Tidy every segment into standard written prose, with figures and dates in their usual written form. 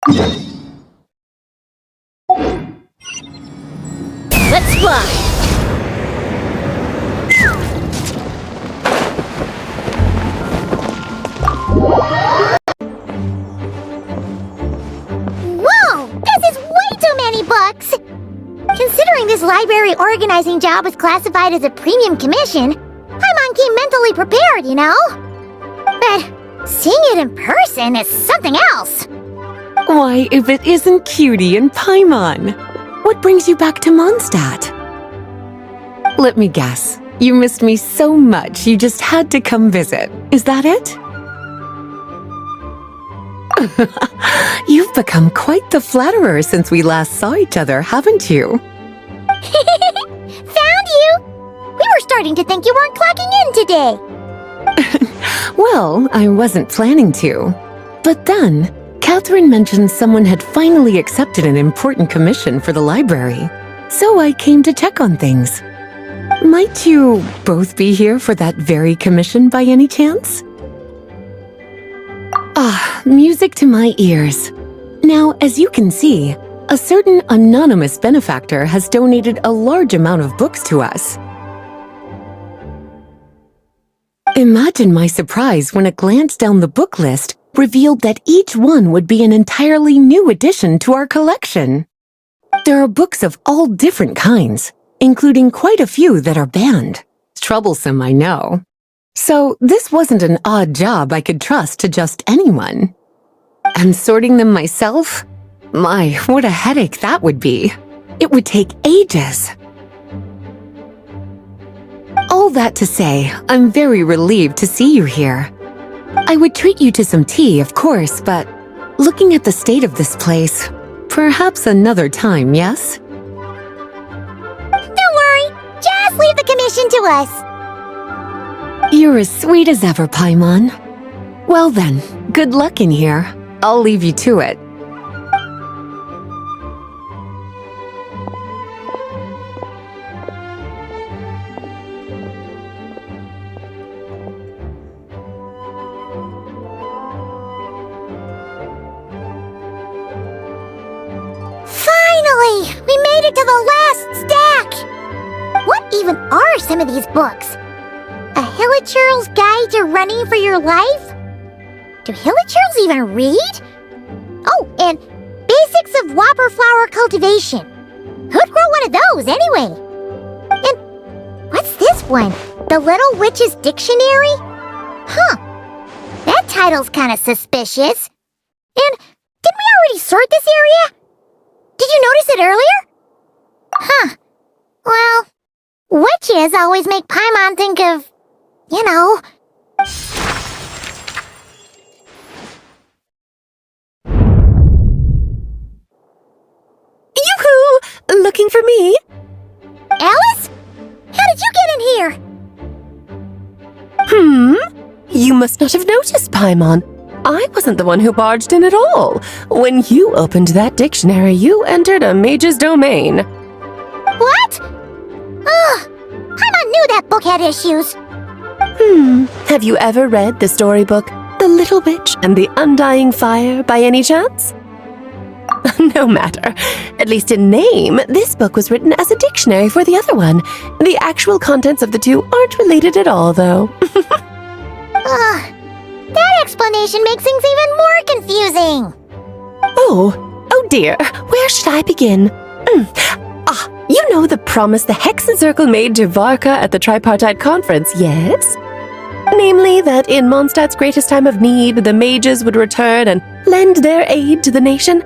Let's fly! Whoa! This is way too many books! Considering this library organizing job was classified as a premium commission, Paimon came mentally prepared, you know? But seeing it in person is something else! Why, if it isn't Cutie and Paimon? What brings you back to Mondstadt? Let me guess. You missed me so much you just had to come visit. Is that it? You've become quite the flatterer since we last saw each other, haven't you? Found you! We were starting to think you weren't clocking in today. Well, I wasn't planning to. But then, Catherine mentioned someone had finally accepted an important commission for the library. So I came to check on things. Might you both be here for that very commission by any chance? Ah, music to my ears. Now, as you can see, a certain anonymous benefactor has donated a large amount of books to us. Imagine my surprise when a glance down the book list revealed that each one would be an entirely new addition to our collection. There are books of all different kinds, including quite a few that are banned. Troublesome, I know. So this wasn't an odd job I could trust to just anyone. And sorting them myself? My, what a headache that would be. It would take ages. All that to say, I'm very relieved to see you here. I would treat you to some tea, of course, but looking at the state of this place, perhaps another time, yes? Don't worry, just leave the commission to us. You're as sweet as ever, Paimon. Well then, good luck in here. I'll leave you to it. Finally! We made it to the last stack! What even are some of these books? A Hilichurl's Guide to Running for Your Life? Do Hilichurls even read? Oh, and Basics of Whopper Flower Cultivation. Who'd grow one of those, anyway? And what's this one? The Little Witch's Dictionary? Huh. That title's kinda suspicious. And didn't we already sort this area? Did you notice it earlier? Huh. Well, witches always make Paimon think of, you know... Yoo-hoo! Looking for me? Alice? How did you get in here? You must not have noticed, Paimon. I wasn't the one who barged in at all. When you opened that dictionary, you entered a mage's domain. What? Ugh, Paimon knew that book had issues. Have you ever read the storybook, The Little Witch and the Undying Fire, by any chance? No matter. At least in name, this book was written as a dictionary for the other one. The actual contents of the two aren't related at all, though. Ugh, that explanation makes things even more confusing. Oh dear. Where should I begin? You know the promise the Hexen Circle made to Varka at the Tripartite Conference, yes? Namely, that in Mondstadt's greatest time of need, the mages would return and lend their aid to the nation.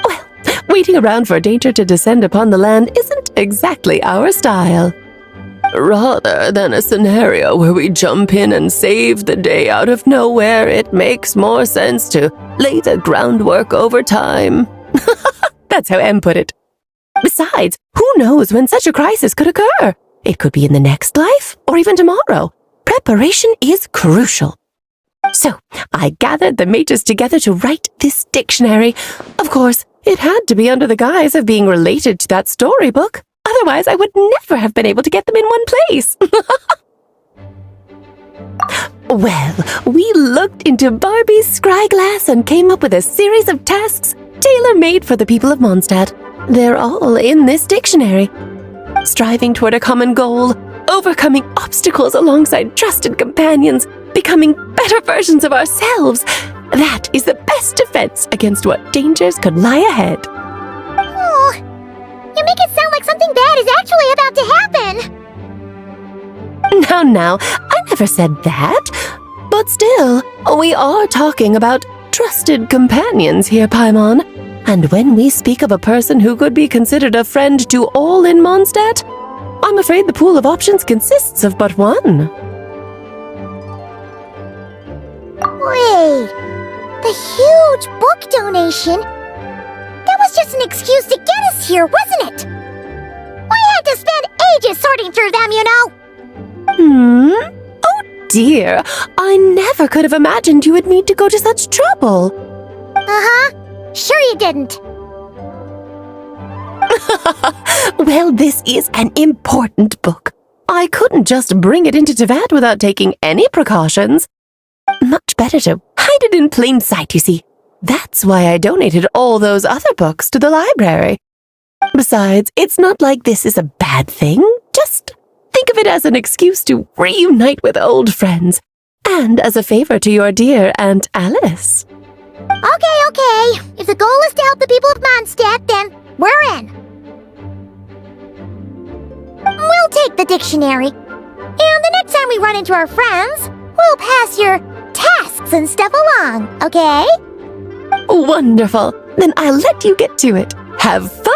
Well, waiting around for danger to descend upon the land isn't exactly our style. Rather than a scenario where we jump in and save the day out of nowhere, it makes more sense to lay the groundwork over time. That's how Em put it. Besides, who knows when such a crisis could occur? It could be in the next life, or even tomorrow. Preparation is crucial. So, I gathered the mages together to write this dictionary. Of course, it had to be under the guise of being related to that storybook. Otherwise, I would never have been able to get them in one place. Well, we looked into Barbie's scryglass and came up with a series of tasks tailor-made for the people of Mondstadt. They're all in this dictionary. Striving toward a common goal, overcoming obstacles alongside trusted companions, becoming better versions of ourselves. That is the best defense against what dangers could lie ahead. Oh, you make it sound like something bad is actually about to happen. Now, I never said that. But still, we are talking about trusted companions here, Paimon. And when we speak of a person who could be considered a friend to all in Mondstadt, I'm afraid the pool of options consists of but one. Wait, the huge book donation? That was just an excuse to get us here, wasn't it? We had to spend ages sorting through them, you know. Oh dear, I never could have imagined you would need to go to such trouble. Uh-huh. Sure you didn't. Well, this is an important book. I couldn't just bring it into Teyvat without taking any precautions. Much better to hide it in plain sight, you see. That's why I donated all those other books to the library. Besides, it's not like this is a bad thing. Just think of it as an excuse to reunite with old friends, and as a favor to your dear Aunt Alice. Okay. If the goal is to help the people of Mondstadt, then we're in. We'll take the dictionary. And the next time we run into our friends, we'll pass your tasks and stuff along, okay? Wonderful. Then I'll let you get to it. Have fun!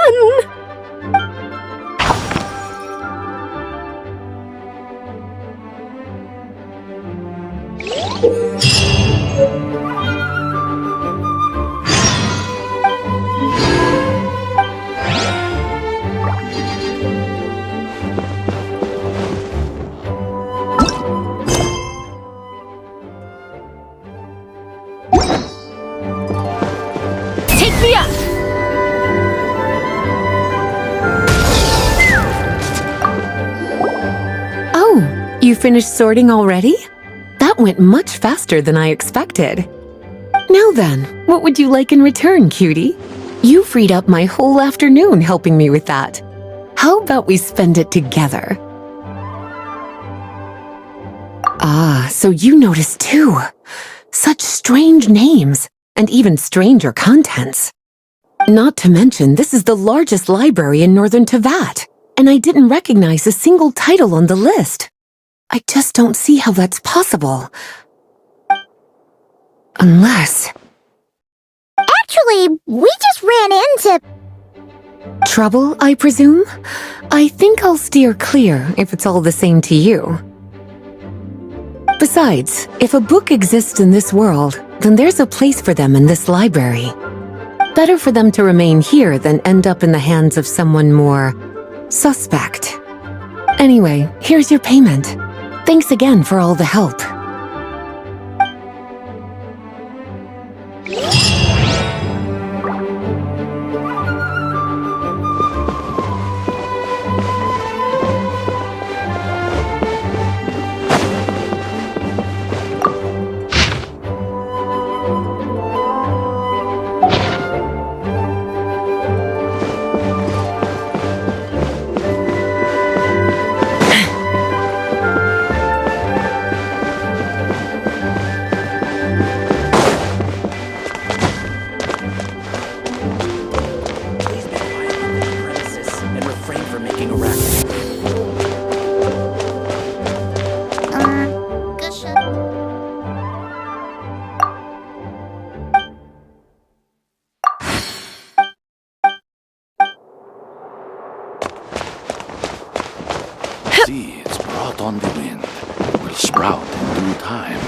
Take me up! Oh, you finished sorting already? That went much faster than I expected. Now then, what would you like in return, cutie? You freed up my whole afternoon helping me with that. How about we spend it together? Ah, so you noticed too. Such strange names, and even stranger contents. Not to mention, this is the largest library in northern Teyvat, and I didn't recognize a single title on the list. I just don't see how that's possible. Unless... Actually, we just ran into... Trouble, I presume? I think I'll steer clear if it's all the same to you. Besides, if a book exists in this world, then there's a place for them in this library. Better for them to remain here than end up in the hands of someone more... suspect. Anyway, here's your payment. Thanks again for all the help. Seeds brought on the wind will sprout in due time.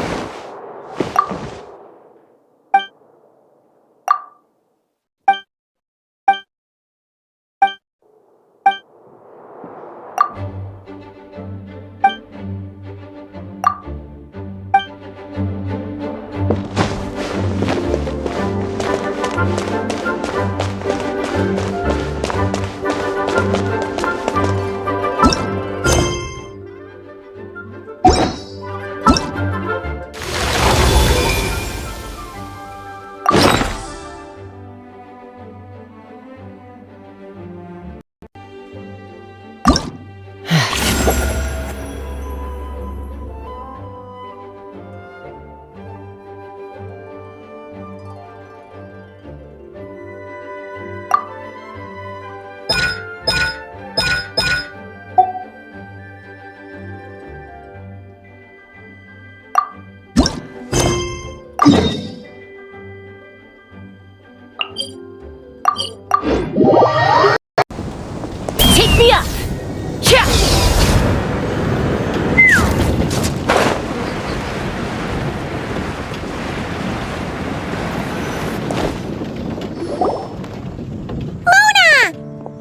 Take me up! Yeah!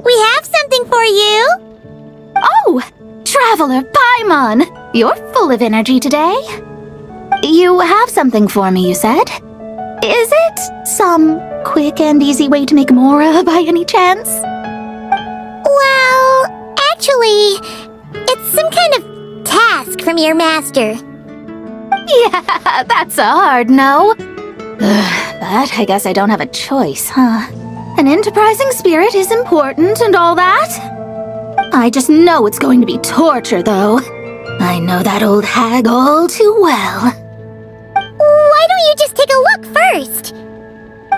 We have something for you! Oh, Traveler Paimon! You're full of energy today. You have something for me, you said? Is it some quick and easy way to make Mora by any chance? Well, actually, it's some kind of task from your master. Yeah, that's a hard no. But I guess I don't have a choice, huh? An enterprising spirit is important and all that. I just know it's going to be torture, though. I know that old hag all too well. Why don't you just take a look first?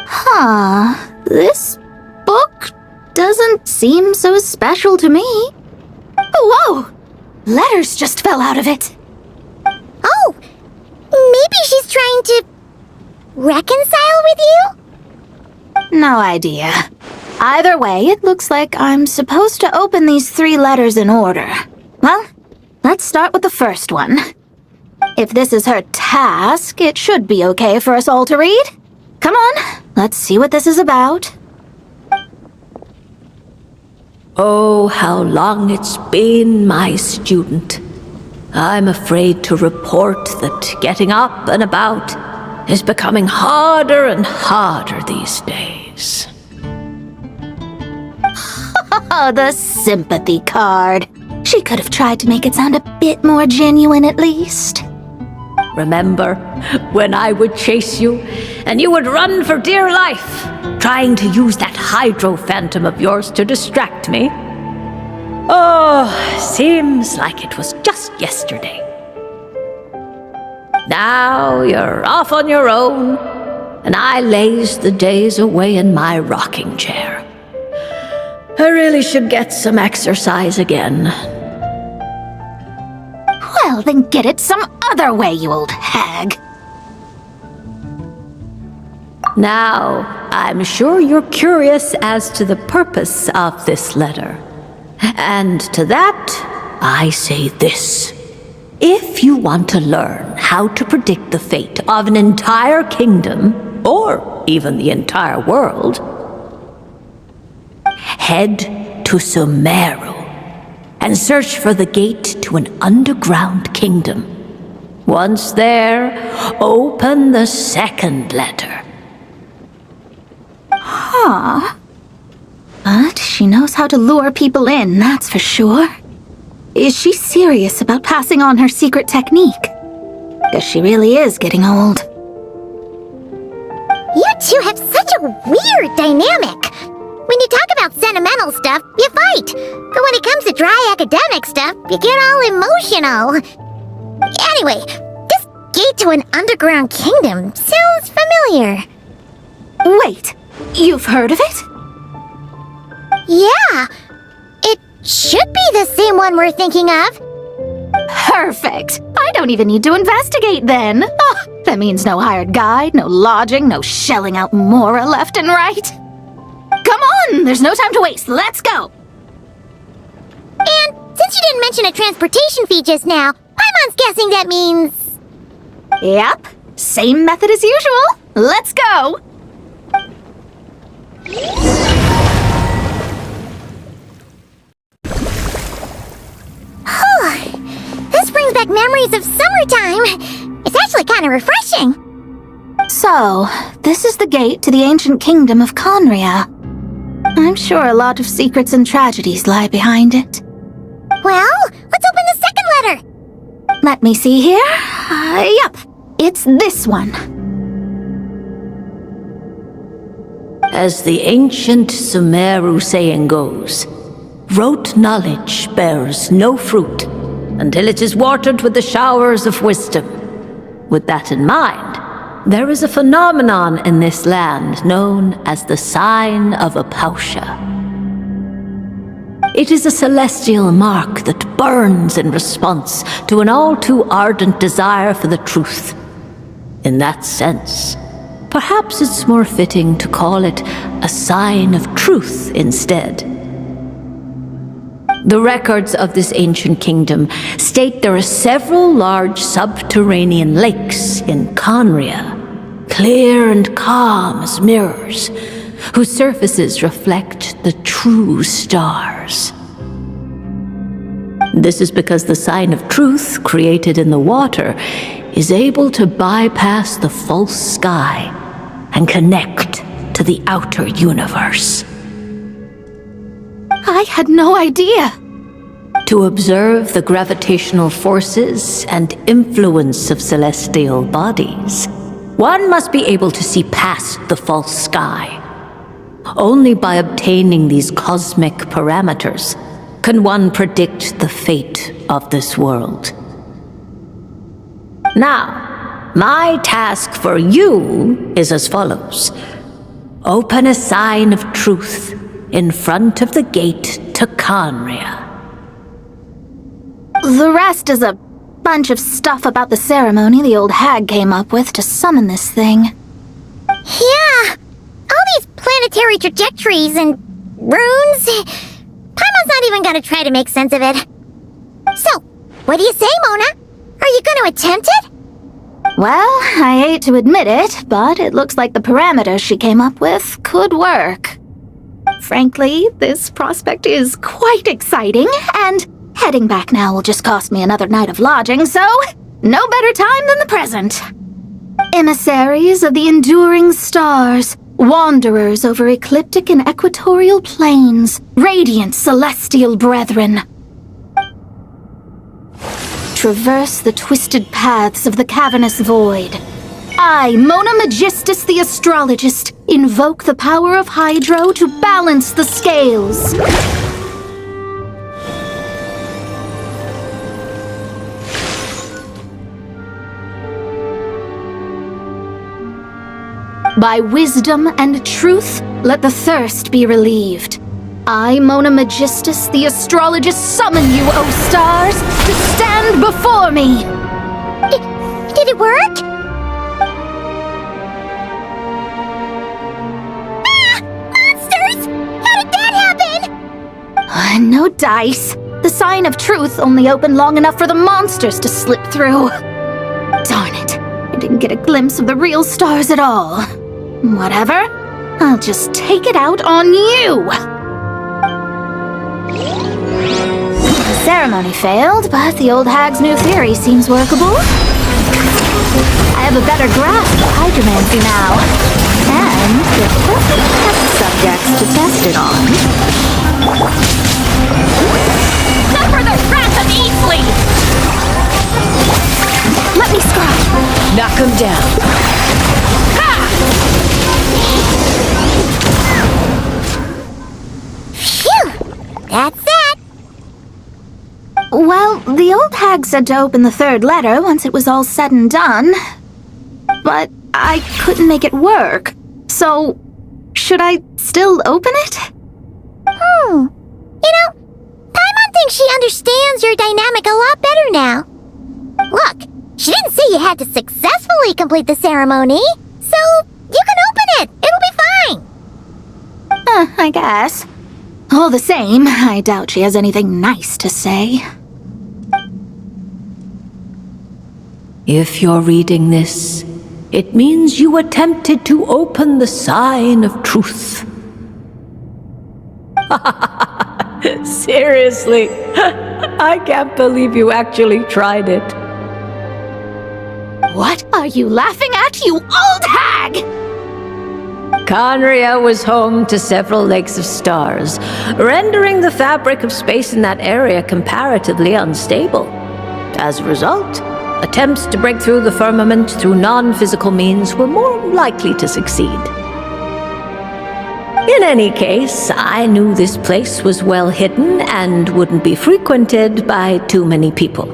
Huh. This book doesn't seem so special to me. Whoa! Letters just fell out of it. Oh, maybe she's trying to reconcile with you? No idea. Either way, it looks like I'm supposed to open these 3 letters in order. Well, let's start with the first one. If this is her task, it should be okay for us all to read. Come on, let's see what this is about. Oh, how long it's been, my student. I'm afraid to report that getting up and about is becoming harder and harder these days. Oh, the sympathy card. She could have tried to make it sound a bit more genuine at least. Remember when I would chase you and you would run for dear life, trying to use that hydro phantom of yours to distract me? Oh, seems like it was just yesterday. Now you're off on your own, and I laze the days away in my rocking chair. I really should get some exercise again. Well, then get it some other way, you old hag. Now, I'm sure you're curious as to the purpose of this letter. And to that, I say this. If you want to learn how to predict the fate of an entire kingdom, or even the entire world, head to Sumeru and search for the gate to an underground kingdom. Once there, open the second letter. Huh. But she knows how to lure people in, that's for sure. Is she serious about passing on her secret technique? Guess she really is getting old. You two have such a weird dynamic. When you talk about sentimental stuff, you fight. But when it comes to dry academic stuff, you get all emotional. Anyway, this gate to an underground kingdom sounds familiar. Wait, you've heard of it? Yeah, it should be the same one we're thinking of. Perfect. I don't even need to investigate then. Oh, that means no hired guide, no lodging, no shelling out Mora left and right. Come on, there's no time to waste. Let's go. And since you didn't mention a transportation fee just now, Paimon's guessing that means... Yep, same method as usual. Let's go. This brings back memories of summertime. It's actually kind of refreshing. So, this is the gate to the ancient kingdom of Conria. I'm sure a lot of secrets and tragedies lie behind it. Well, let's open the second letter. Let me see here. Yep, it's this one. As the ancient Sumeru saying goes, rote knowledge bears no fruit until it is watered with the showers of wisdom. With that in mind, there is a phenomenon in this land known as the sign of Apausha. It is a celestial mark that burns in response to an all too ardent desire for the truth. in that sense. Perhaps it's more fitting to call it a sign of truth instead. The records of this ancient kingdom state there are several large subterranean lakes in Conria, clear and calm as mirrors, whose surfaces reflect the true stars. This is because the sign of truth created in the water is able to bypass the false sky and connect to the outer universe. I had no idea. To observe the gravitational forces and influence of celestial bodies, one must be able to see past the false sky. Only by obtaining these cosmic parameters can one predict the fate of this world. Now, my task for you is as follows. Open a sign of truth in front of the gate to Conria. The rest is a bunch of stuff about the ceremony the old hag came up with to summon this thing. Yeah, all these planetary trajectories and runes. Paimon's not even gonna try to make sense of it. So, what do you say, Mona? Are you gonna attempt it? Well, I hate to admit it, but it looks like the parameters she came up with could work. Frankly, this prospect is quite exciting, and heading back now will just cost me another night of lodging, so no better time than the present. Emissaries of the enduring stars, wanderers over ecliptic and equatorial plains, radiant celestial brethren. Traverse the twisted paths of the cavernous void. I, Mona Magistus the astrologist, invoke the power of Hydro to balance the scales. By wisdom and truth, let the thirst be relieved. I, Mona Magistus, the astrologist, summon you, O stars, to stand before me! Did it work? Ah! Monsters! How did that happen? No dice. The sign of truth only opened long enough for the monsters to slip through. Darn it. I didn't get a glimpse of the real stars at all. Whatever. I'll just take it out on you! The ceremony failed, but the old hag's new theory seems workable. I have a better grasp of hydromancy now. And the perfect test subjects to test it on. Suffer the wrath of Easley! Let me scry! Knock him down. Phew! That's that! Well, the old hag said to open the third letter once it was all said and done. But I couldn't make it work. So, should I still open it? You know, Paimon thinks she understands your dynamic a lot better now. Look, she didn't say you had to successfully complete the ceremony, so you can open it. It'll be fine. I guess. All the same, I doubt she has anything nice to say. If you're reading this, it means you attempted to open the sign of truth. Seriously, I can't believe you actually tried it. What are you laughing at, you old hag? Conria was home to several lakes of stars, rendering the fabric of space in that area comparatively unstable. As a result, attempts to break through the firmament through non-physical means were more likely to succeed. In any case, I knew this place was well hidden and wouldn't be frequented by too many people.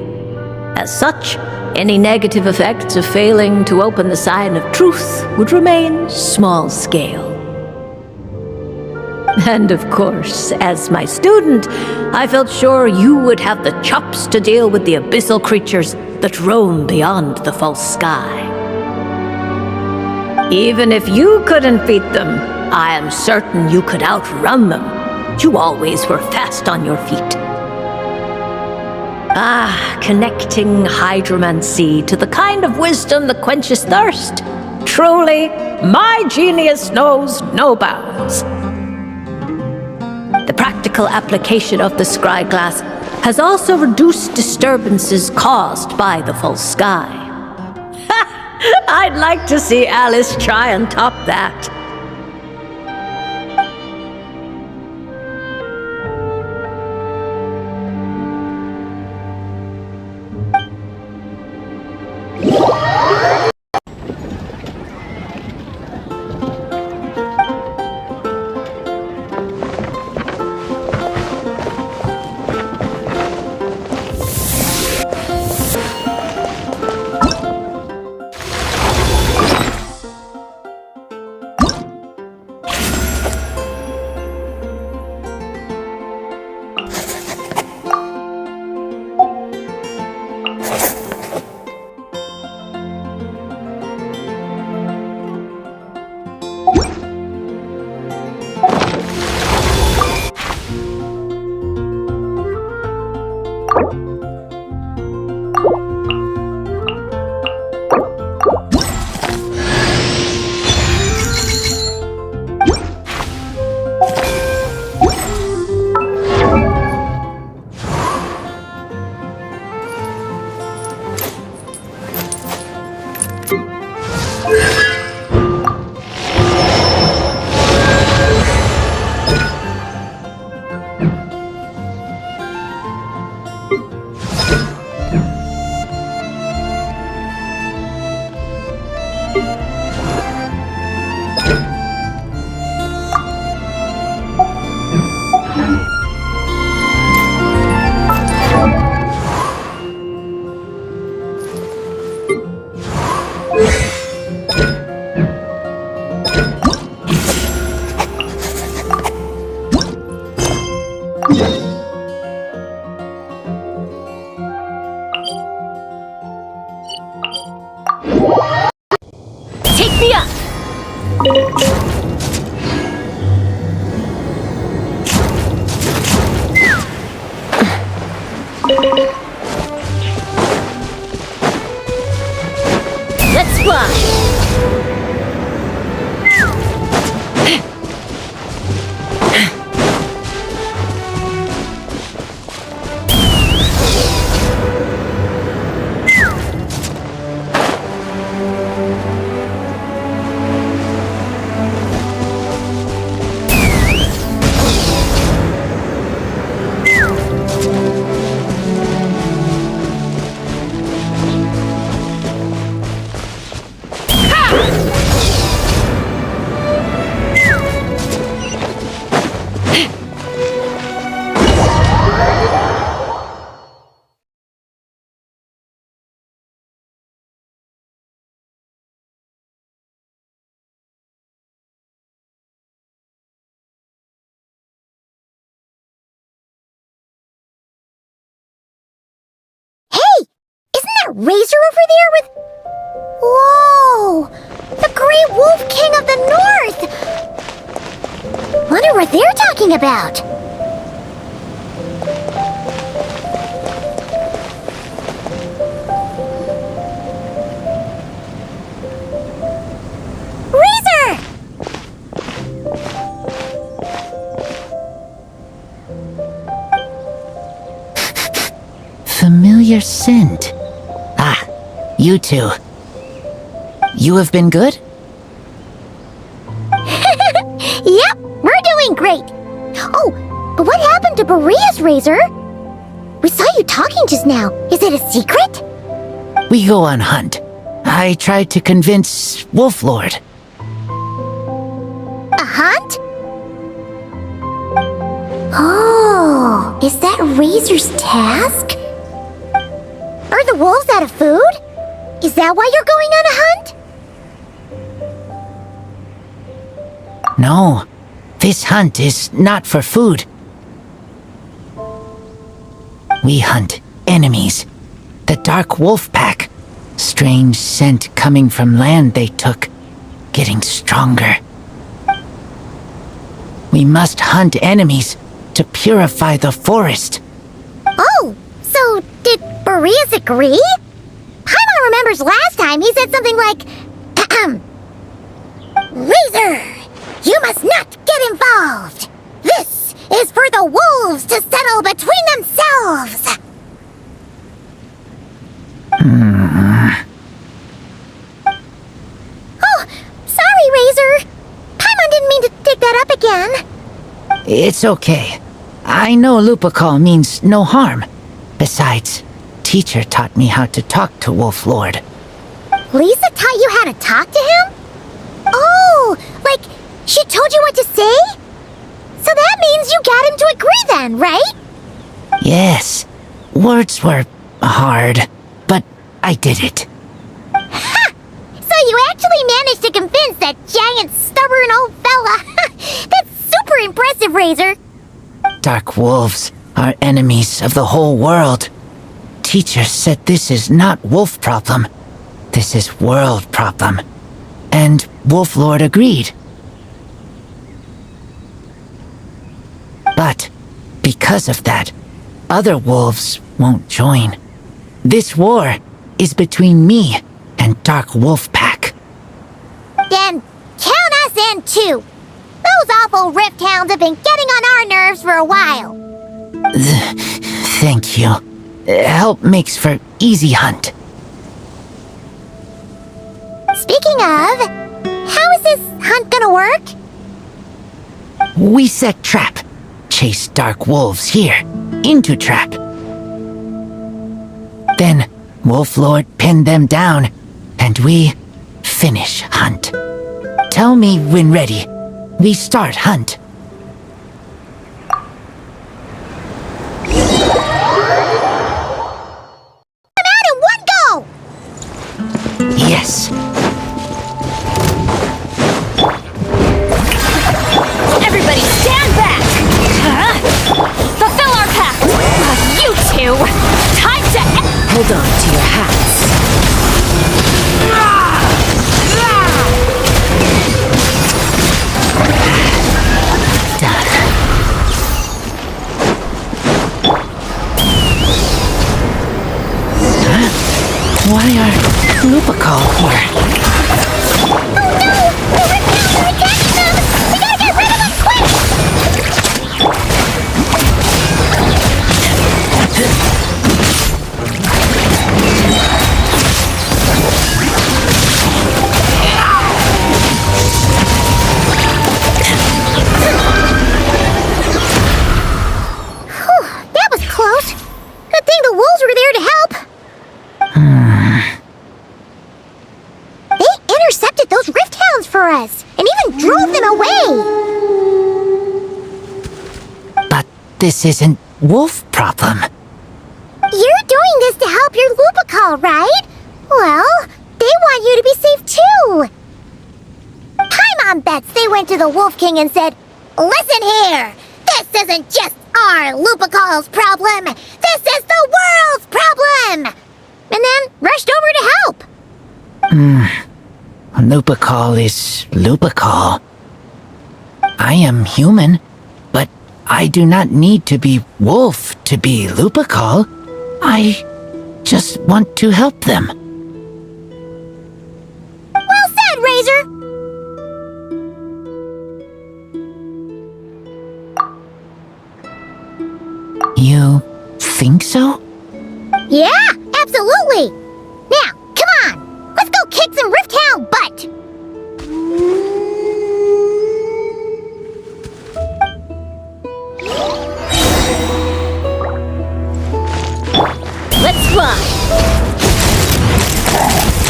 As such, any negative effects of failing to open the sign of truth would remain small scale. And of course, as my student, I felt sure you would have the chops to deal with the abyssal creatures that roam beyond the false sky. Even if you couldn't beat them, I am certain you could outrun them. You always were fast on your feet. Ah, connecting hydromancy to the kind of wisdom that quenches thirst. Truly, my genius knows no bounds. The practical application of the scry glass has also reduced disturbances caused by the full sky. I'd like to see Alice try and top that. Take me up! Let's fly! Razor over there with... Whoa! The Great Wolf King of the North! Wonder what they're talking about. Razor! Familiar scent. Ah, you two. You have been good? Yep, we're doing great. Oh, but what happened to Berea's Razor? We saw you talking just now. Is it a secret? We go on hunt. I tried to convince Wolf Lord. A hunt? Oh, is that Razor's task? Are the wolves out of food? Is that why you're going on a hunt? No, this hunt is not for food. We hunt enemies. The Dark Wolf Pack. Strange scent coming from land they took. getting stronger. We must hunt enemies to purify the forest. Oh, so did Boreas agree? Paimon remembers last time he said something like, Razor, you must not get involved. This is for the wolves to settle between themselves. Oh, sorry, Razor. Paimon didn't mean to dig that up again. It's okay. I know Lupacall means no harm. Besides, teacher taught me how to talk to Wolf Lord. Lisa taught you how to talk to him? Oh, like she told you what to say? So that means you got him to agree then, right? Yes, words were hard, but I did it. Ha! So you actually managed to convince that giant, stubborn old fella. That's super impressive, Razor. Dark wolves are enemies of the whole world. Teacher said this is not wolf problem. This is world problem. And Wolf Lord agreed. But because of that, other wolves won't join. This war is between me and Dark Wolf Pack. Then count us in too. Those awful rift hounds have been getting on our nerves for a while. Thank you. Help makes for easy hunt. Speaking of, how is this hunt gonna work? We set trap. Chase dark wolves here, into trap. Then Wolf Lord pinned them down, and we finish hunt. Tell me when ready. We start hunt. I'm out in one go! Yes. Everybody stand back! Fulfill our pact! You two! Time to Hold on to your hats. Why are Lupacall here? Oh no! The rift hounds are attacking them! We gotta get rid of them quick! Whew, that was close. Good thing the wolves were there to help. They intercepted those rift hounds for us, and even drove them away. But this isn't wolf problem. You're doing this to help your Lupacall, right? Well, they want you to be safe too. Paimon bets they went to the Wolf King and said, "Listen here, this isn't just our Lupacall's problem. This is the world's problem." And then rushed over to help. Lupacall is Lupacall. I am human, but I do not need to be wolf to be Lupacall. I just want to help them. Well said, Razor. You think so? Yeah, absolutely. Now, come on. Let's go kick some rift hound butt. Let's fly!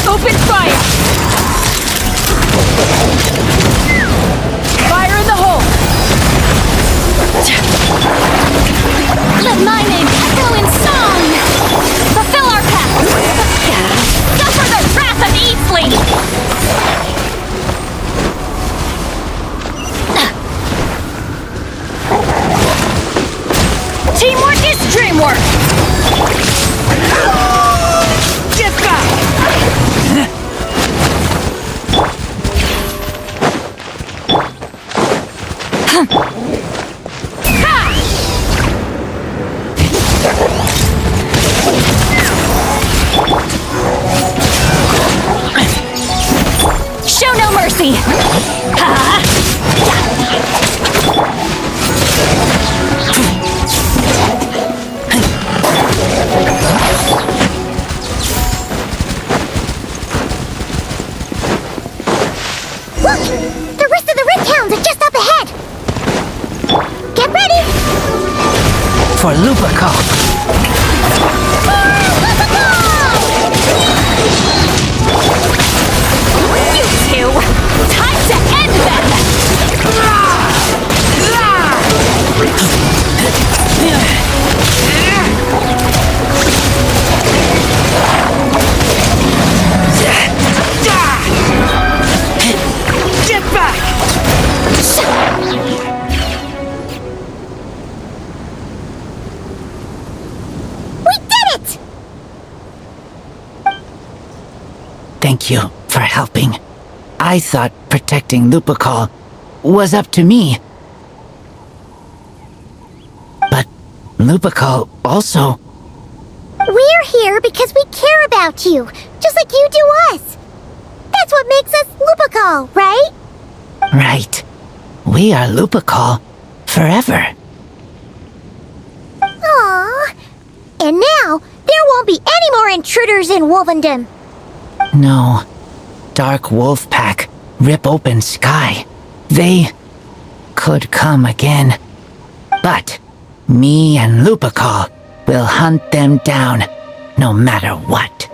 Open fire! Fire in the hole! Let my name echo in song! Fulfill our pact! Suffer the wrath of Eatsley! Teamwork is dreamwork! Get back! Show no mercy! Look! The rest of the Red Towns are just up ahead! Get ready! For Lupical. You two! Time to end them! Get back! We did it! Thank you for helping. I thought protecting Lupical was up to me. But Lupical also... We're here because we care about you, just like you do us. That's what makes us Lupical, right? Right. We are Lupical forever. Aww. And now, there won't be any more intruders in Wolvendom. No. Dark Wolf Pack, rip open sky. They could come again. But me and Lupical will hunt them down, no matter what.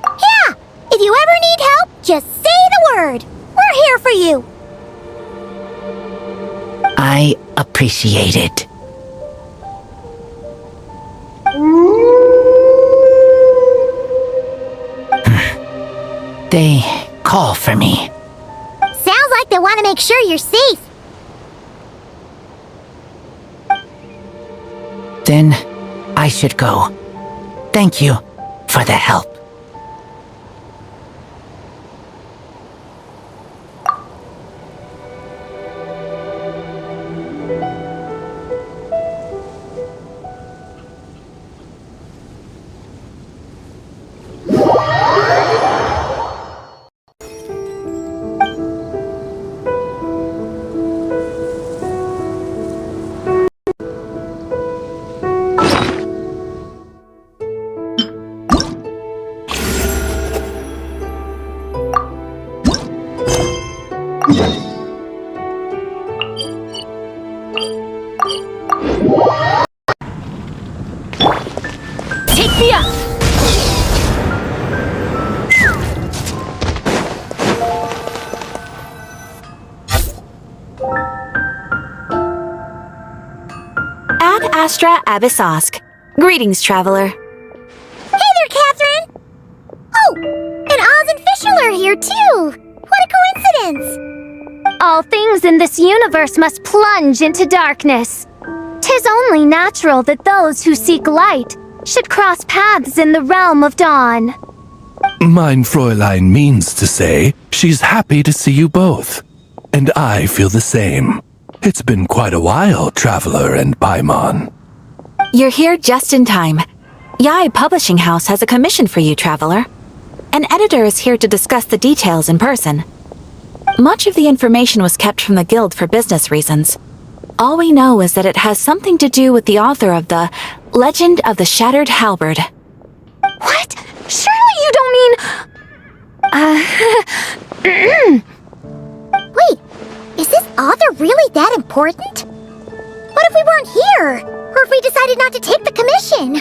Yeah! If you ever need help, just say the word. We're here for you. I appreciate it. They call for me. Sounds like they want to make sure you're safe. Then I should go. Thank you for the help. Take me up! Ad Astra Abyssosk. Greetings, traveler. Hey there, Catherine! Oh, and Oz and Fischl are here too! What a coincidence! All things in this universe must plunge into darkness. 'Tis only natural that those who seek light should cross paths in the realm of dawn. Mein Fräulein means to say she's happy to see you both. And I feel the same. It's been quite a while, Traveler and Paimon. You're here just in time. Yai Publishing House has a commission for you, traveler. An editor is here to discuss the details in person. Much of the information was kept from the guild for business reasons. All we know is that it has something to do with the author of the Legend of the Shattered Halberd. What? Surely you don't mean... Wait, is this author really that important? What if we weren't here? Or if we decided not to take the commission?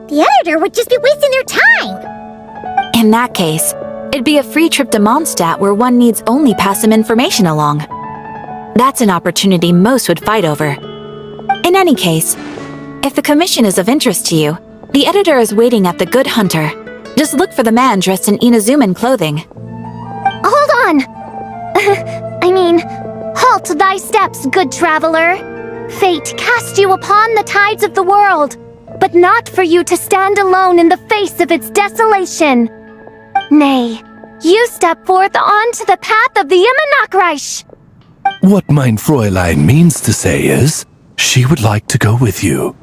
The editor would just be wasting their time. In that case, it'd be a free trip to Mondstadt where one needs only pass some information along. That's an opportunity most would fight over. In any case, if the commission is of interest to you, the editor is waiting at the Good Hunter. Just look for the man dressed in Inazuman clothing. Hold on! halt thy steps, good traveler. Fate cast you upon the tides of the world, but not for you to stand alone in the face of its desolation. Nay, you step forth onto the path of the Immanakreich. What mein Fräulein means to say is, she would like to go with you.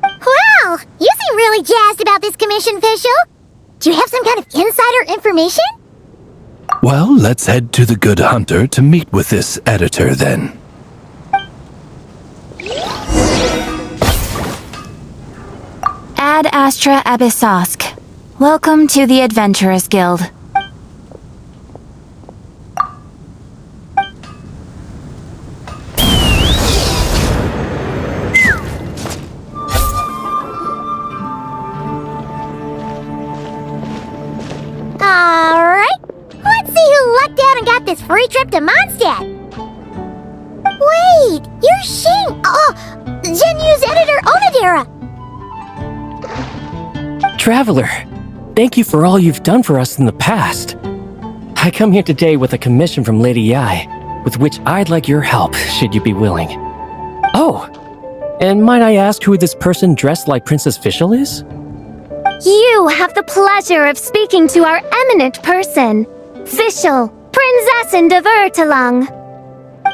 Wow, you seem really jazzed about this commission, Fischl. Do you have some kind of insider information? Well, let's head to the Good Hunter to meet with this editor then. Ad Astra Abyssosk. Welcome to the Adventurers Guild. Alright, let's see who lucked out and got this free trip to Mondstadt. Wait, you're Shing. Genu's editor, Onodera. Traveler, thank you for all you've done for us in the past. I come here today with a commission from Lady Yai, with which I'd like your help, should you be willing. Oh, and might I ask who this person dressed like Princess Fischl is? You have the pleasure of speaking to our eminent person, Fischl, Prinzessin de Vertelung.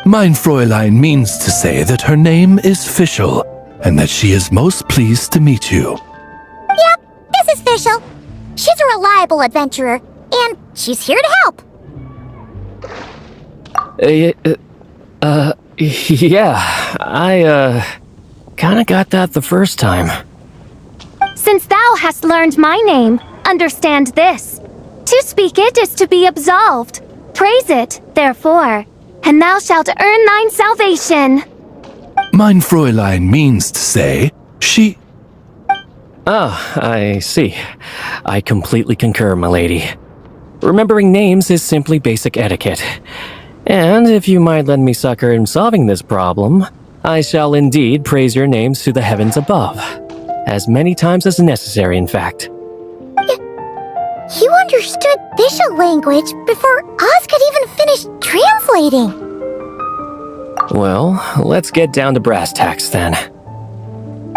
Mein Fräulein means to say that her name is Fischl, and that she is most pleased to meet you. Yep, this is Fischl. She's a reliable adventurer, and she's here to help. Yeah, I kinda got that the first time. Since thou hast learned my name, understand this. To speak it is to be absolved. Praise it, therefore, and thou shalt earn thine salvation. Mein Fräulein means to say, she... Ah, I see. I completely concur, my lady. Remembering names is simply basic etiquette. And if you might lend me succor in solving this problem, I shall indeed praise your names to the heavens above. As many times as necessary, in fact. You understood Fischl language before Oz could even finish translating. Well, let's get down to brass tacks then.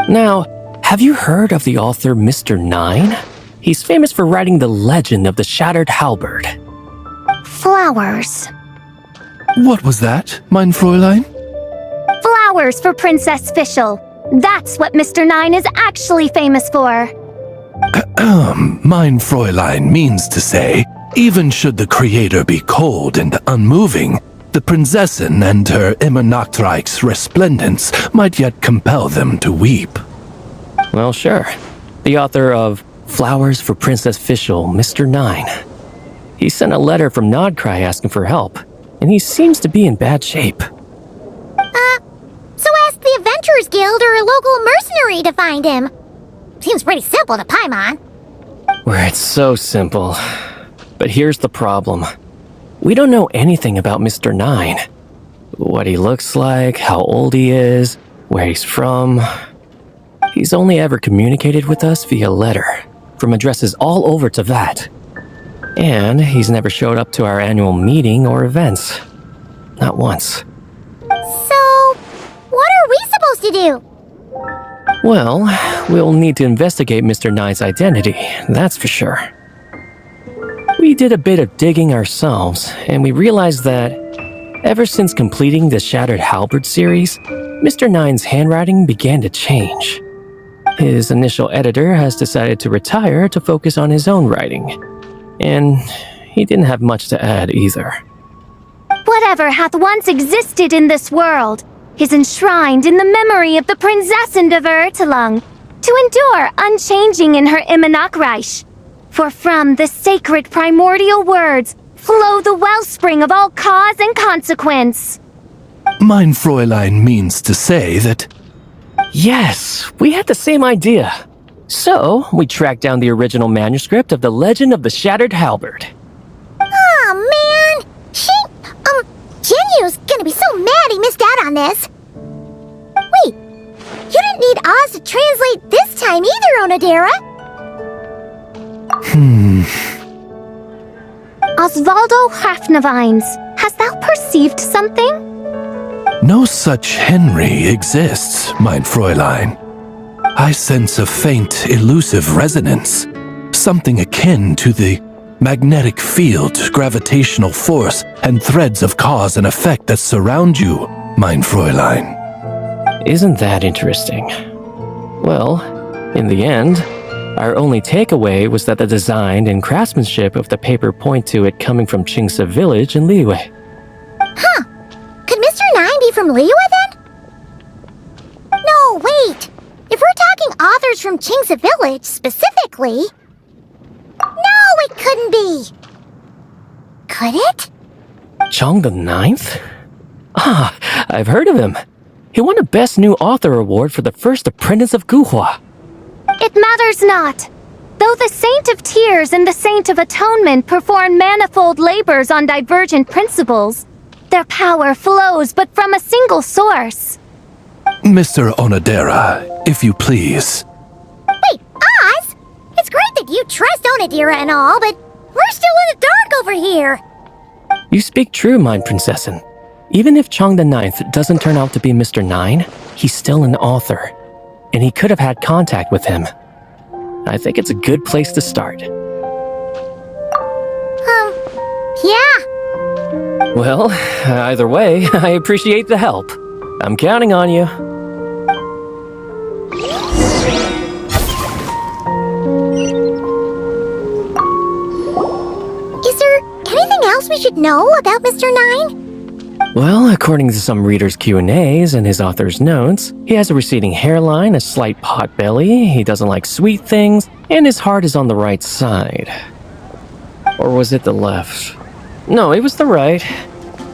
Now, have you heard of the author Mr. Nine? He's famous for writing the legend of the Shattered Halberd. Flowers. What was that, mein Fräulein? Flowers for Princess Fischl. That's what Mr. Nine is actually famous for. Mein Fräulein means to say, even should the creator be cold and unmoving, the Prinzessin and her immer Nachtreich's resplendence might yet compel them to weep. Well, sure. The author of Flowers for Princess Fischl, Mr. Nine. He sent a letter from Nodcry asking for help, and he seems to be in bad shape. So ask the Adventurers Guild or a local mercenary to find him. Seems pretty simple to Paimon. Where it's so simple. But here's the problem. We don't know anything about Mr. Nine. What he looks like, how old he is, where he's from. He's only ever communicated with us via letter, from addresses all over Teyvat. And he's never showed up to our annual meeting or events. Not once. So, what are we supposed to do? Well, we'll need to investigate Mr. Nine's identity, that's for sure. We did a bit of digging ourselves, and we realized that ever since completing the Shattered Halberd series, Mr. Nine's handwriting began to change. His initial editor has decided to retire to focus on his own writing, and he didn't have much to add either. Whatever hath once existed in this world is enshrined in the memory of the Prinzessin de Vertelung, to endure unchanging in her immer Nachtreich. For from the sacred primordial words flow the wellspring of all cause and consequence. Mein Fräulein means to say that... Yes, we had the same idea. So, we tracked down the original manuscript of the Legend of the Shattered Halberd. Aw, man! Genu's gonna be so mad he missed out on this. Wait, you didn't need Oz to translate this time either, Onodera. Osvaldo Hafnavines, hast thou perceived something? No such Henry exists, mein Fräulein. I sense a faint, elusive resonance. Something akin to the magnetic field, gravitational force, and threads of cause and effect that surround you, mein Fräulein. Isn't that interesting? Well, in the end, our only takeaway was that the design and craftsmanship of the paper point to it coming from Qingse village in Liyue. Huh. Could Mr. Nine be from Liyue then? No, wait. If we're talking authors from Qingse village specifically... No, it couldn't be. Could it? Chong the Ninth? Ah, I've heard of him. He won a Best New Author award for the first apprentice of Guhua. It matters not. Though the Saint of Tears and the Saint of Atonement perform manifold labors on divergent principles, their power flows but from a single source. Mr. Onodera, if you please. Wait, Oz? It's great that you trust Onodera and all, but we're still in the dark over here. You speak true, mine Princessin. Even if Chong the Ninth doesn't turn out to be Mr. Nine, he's still an author, and he could have had contact with him. I think it's a good place to start. Yeah. Well, either way, I appreciate the help. I'm counting on you. Is there anything else we should know about Mr. Nine? Well, according to some readers' Q&As and his author's notes, he has a receding hairline, a slight pot belly, he doesn't like sweet things, and his heart is on the right side. Or was it the left? No, it was the right.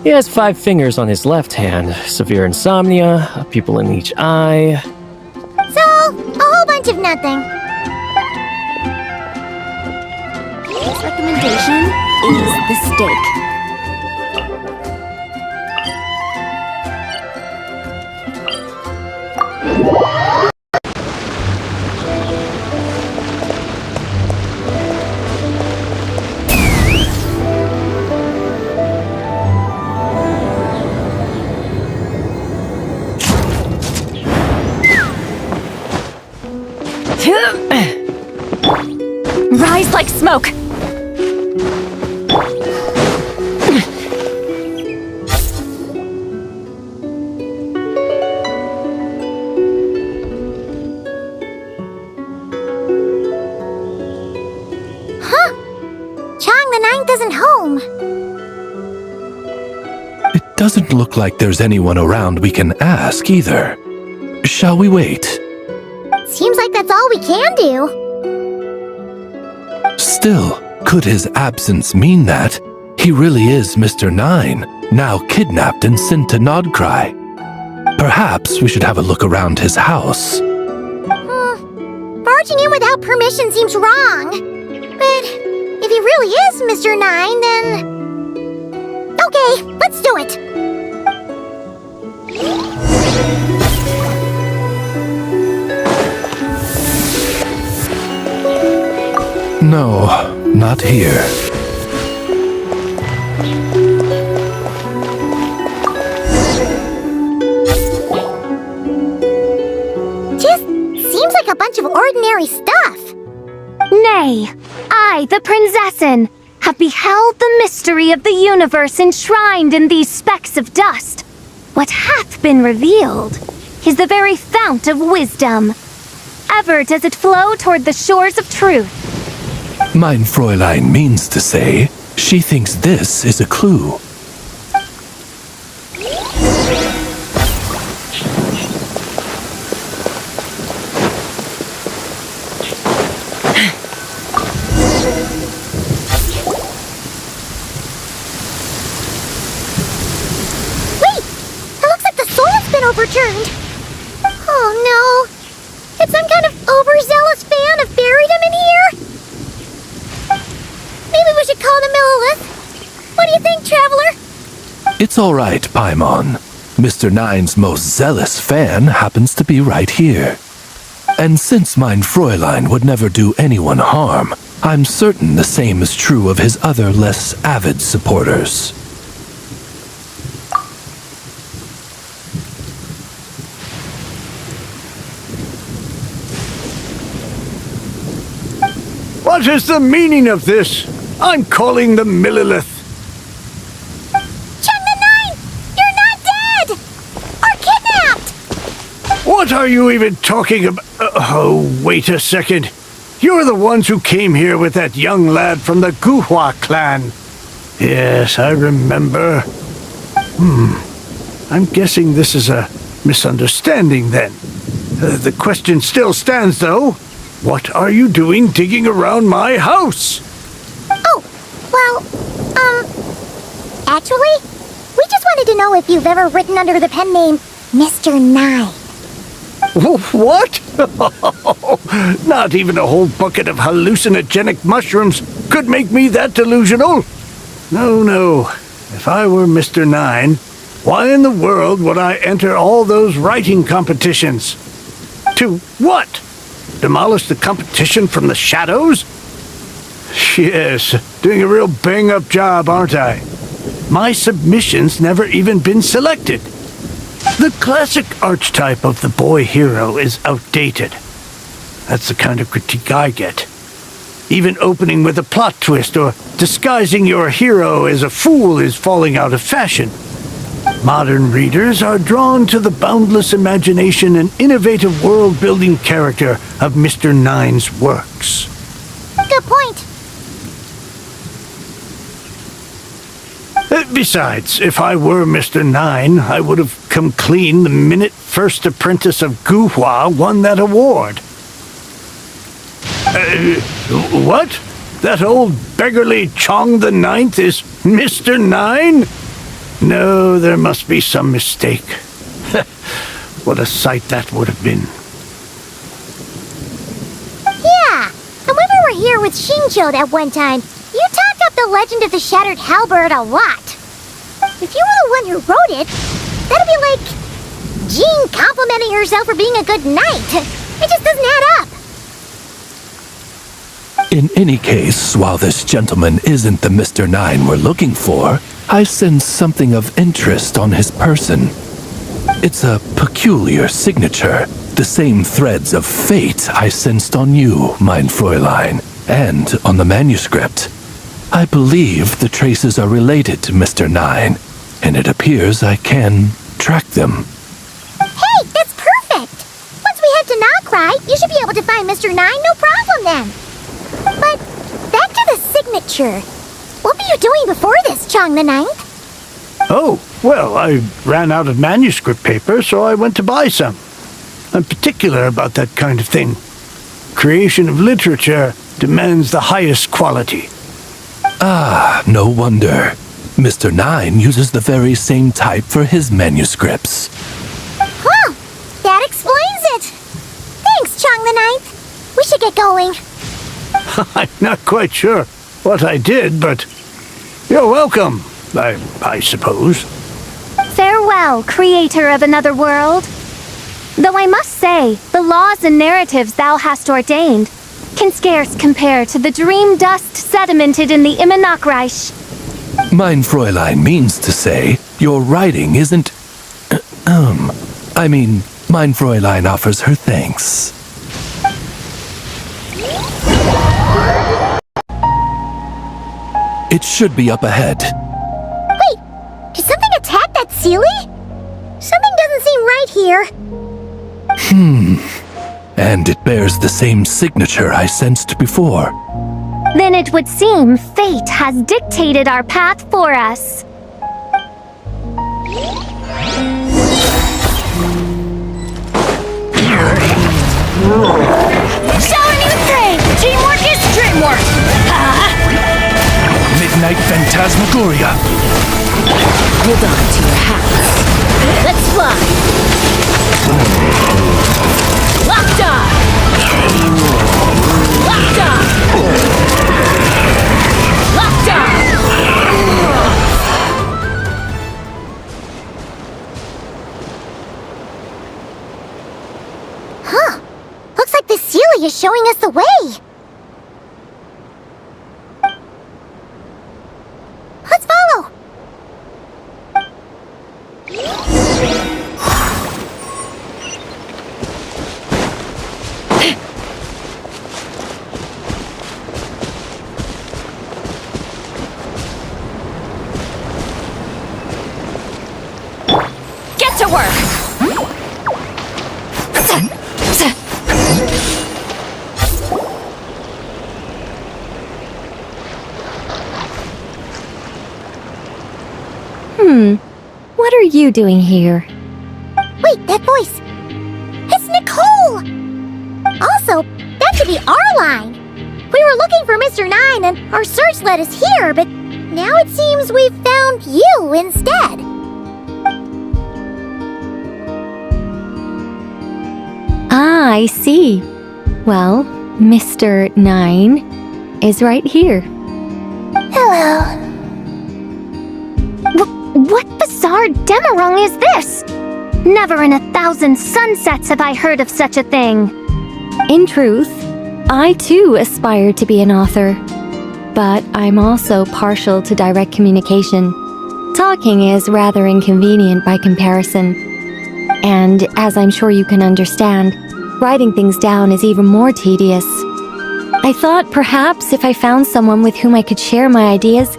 He has 5 fingers on his left hand, severe insomnia, a pupil in each eye. So, a whole bunch of nothing. His recommendation is the steak. Rise like smoke! Chong the Ninth isn't home. It doesn't look like there's anyone around we can ask either. Shall we wait? Seems like that's all we can do. Still, could his absence mean that he really is Mr. Nine, now kidnapped and sent to Nodcry? Perhaps we should have a look around his house. Barging in without permission seems wrong. But if he really is Mr. Nine, then... Okay, let's do it. No, not here. Just seems like a bunch of ordinary stuff. Nay, I, the Princessin, have beheld the mystery of the universe enshrined in these specks of dust. What hath been revealed is the very fount of wisdom. Ever does it flow toward the shores of truth. Mein Fräulein means to say, she thinks this is a clue. Overturned. Oh no! Did some kind of overzealous fan have buried him in here? Maybe we should call the Millilith. What do you think, Traveler? It's all right, Paimon. Mr. Nine's most zealous fan happens to be right here. And since mein Fräulein would never do anyone harm, I'm certain the same is true of his other less avid supporters. What is the meaning of this? I'm calling the Millilith. Chang the Nine! You're not dead! Or kidnapped! What are you even talking about? Oh, wait a second. You're the ones who came here with that young lad from the Guhua clan. Yes, I remember. I'm guessing this is a misunderstanding then. The question still stands, though. What are you doing digging around my house? Oh, well, actually, we just wanted to know if you've ever written under the pen name Mr. Nine. What? Not even a whole bucket of hallucinogenic mushrooms could make me that delusional. No. If I were Mr. Nine, why in the world would I enter all those writing competitions? To what? Demolish the competition from the shadows? Yes, doing a real bang-up job, aren't I? My submission's never even been selected. The classic archetype of the boy hero is outdated. That's the kind of critique I get. Even opening with a plot twist or disguising your hero as a fool is falling out of fashion. Modern readers are drawn to the boundless imagination and innovative world-building character of Mr. Nine's works. Good point. Besides, if I were Mr. Nine, I would have come clean the minute First Apprentice of Guhua won that award. What? That old beggarly Chong the Ninth is Mr. Nine? No, there must be some mistake. What a sight that would have been. Yeah, and when we were here with Shinjo at one time, you talked up the legend of the Shattered Halberd a lot. If you were the one who wrote it, that'd be like Jean complimenting herself for being a good knight. It just doesn't add up. In any case, while this gentleman isn't the Mr. Nine we're looking for, I sense something of interest on his person. It's a peculiar signature, the same threads of fate I sensed on you, mein Fräulein, and on the manuscript. I believe the traces are related to Mr. Nine, and it appears I can track them. Hey, that's perfect! Once we head to Nokrai, you should be able to find Mr. Nine, no problem then. But back to the signature. What were you doing before this, Chong the Ninth? Oh, well, I ran out of manuscript paper, so I went to buy some. I'm particular about that kind of thing. Creation of literature demands the highest quality. Ah, no wonder. Mr. Nine uses the very same type for his manuscripts. Huh, that explains it. Thanks, Chong the Ninth. We should get going. I'm not quite sure what I did, but you're welcome, I suppose. Farewell, creator of another world. Though I must say, the laws and narratives thou hast ordained can scarce compare to the dream dust sedimented in the Immenachreich. Mein Fräulein means to say, your writing isn't... mein Fräulein offers her thanks. It should be up ahead. Wait, did something attack that Sealy? Something doesn't seem right here. And it bears the same signature I sensed before. Then it would seem fate has dictated our path for us. Shower me with praise! Teamwork is dreamwork! Midnight Phantasmagoria. Hold on to your hats. Let's fly! Locked on! Locked on! Locked on! Huh. Looks like the Sealy is showing us the way. Let's follow. to work! What are you doing here? Wait, that voice! It's Nicole! Also, that could be our line! We were looking for Mr. 9 and our search led us here, but now it seems we've found you instead. Ah, I see. Well, Mr. 9 is right here. Hello. What bizarre Demerung is this? Never in 1,000 sunsets have I heard of such a thing. In truth, I too aspire to be an author. But I'm also partial to direct communication. Talking is rather inconvenient by comparison. And as I'm sure you can understand, writing things down is even more tedious. I thought perhaps if I found someone with whom I could share my ideas,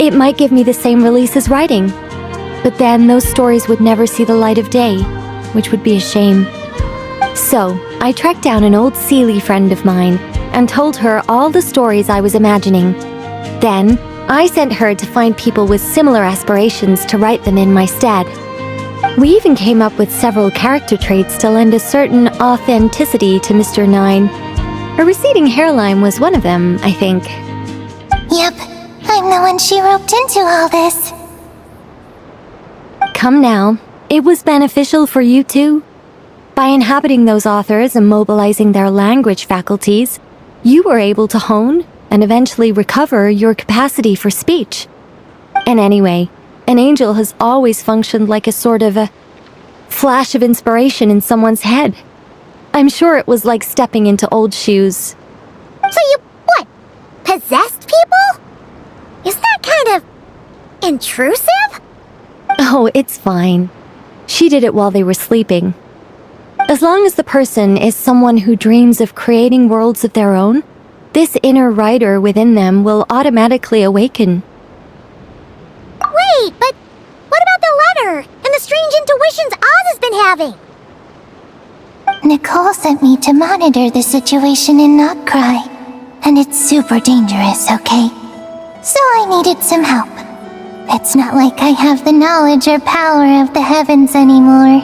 it might give me the same release as writing. But then those stories would never see the light of day, which would be a shame. So, I tracked down an old Seelie friend of mine and told her all the stories I was imagining. Then, I sent her to find people with similar aspirations to write them in my stead. We even came up with several character traits to lend a certain authenticity to Mr. 9. A receding hairline was one of them, I think. Yep, I'm the one she roped into all this. Come now, it was beneficial for you too. By inhabiting those authors and mobilizing their language faculties, you were able to hone and eventually recover your capacity for speech. And anyway, an angel has always functioned like a sort of a flash of inspiration in someone's head. I'm sure it was like stepping into old shoes. So you, what, possessed people? Isn't that kind of intrusive? Oh, it's fine. She did it while they were sleeping. As long as the person is someone who dreams of creating worlds of their own, this inner writer within them will automatically awaken. Wait, but what about the letter and the strange intuitions Oz has been having? Nicole sent me to monitor the situation in Knockcry, and it's super dangerous, okay? So I needed some help. It's not like I have the knowledge or power of the heavens anymore.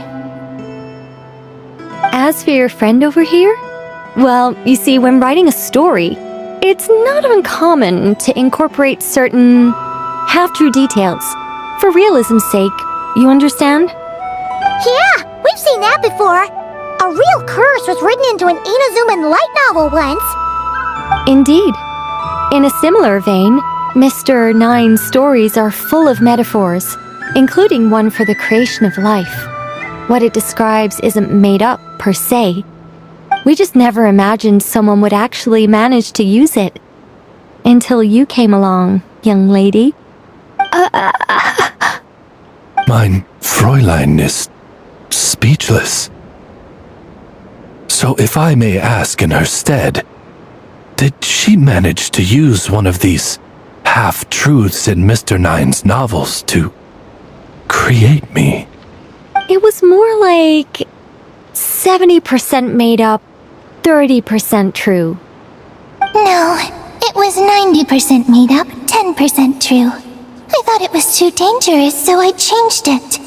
As for your friend over here, well, you see, when writing a story, it's not uncommon to incorporate certain half-true details. For realism's sake, you understand? Yeah, we've seen that before. A real curse was written into an Inazuman light novel once. Indeed. In a similar vein, Mr. 9's stories are full of metaphors, including one for the creation of life. What it describes isn't made up, per se. We just never imagined someone would actually manage to use it. Until you came along, young lady. Mein Fräulein is speechless. So if I may ask in her stead, did she manage to use one of these half-truths in Mr. 9's novels to create me? It was more like 70% made up, 30% true. No, it was 90% made up, 10% true. I thought it was too dangerous, so I changed it.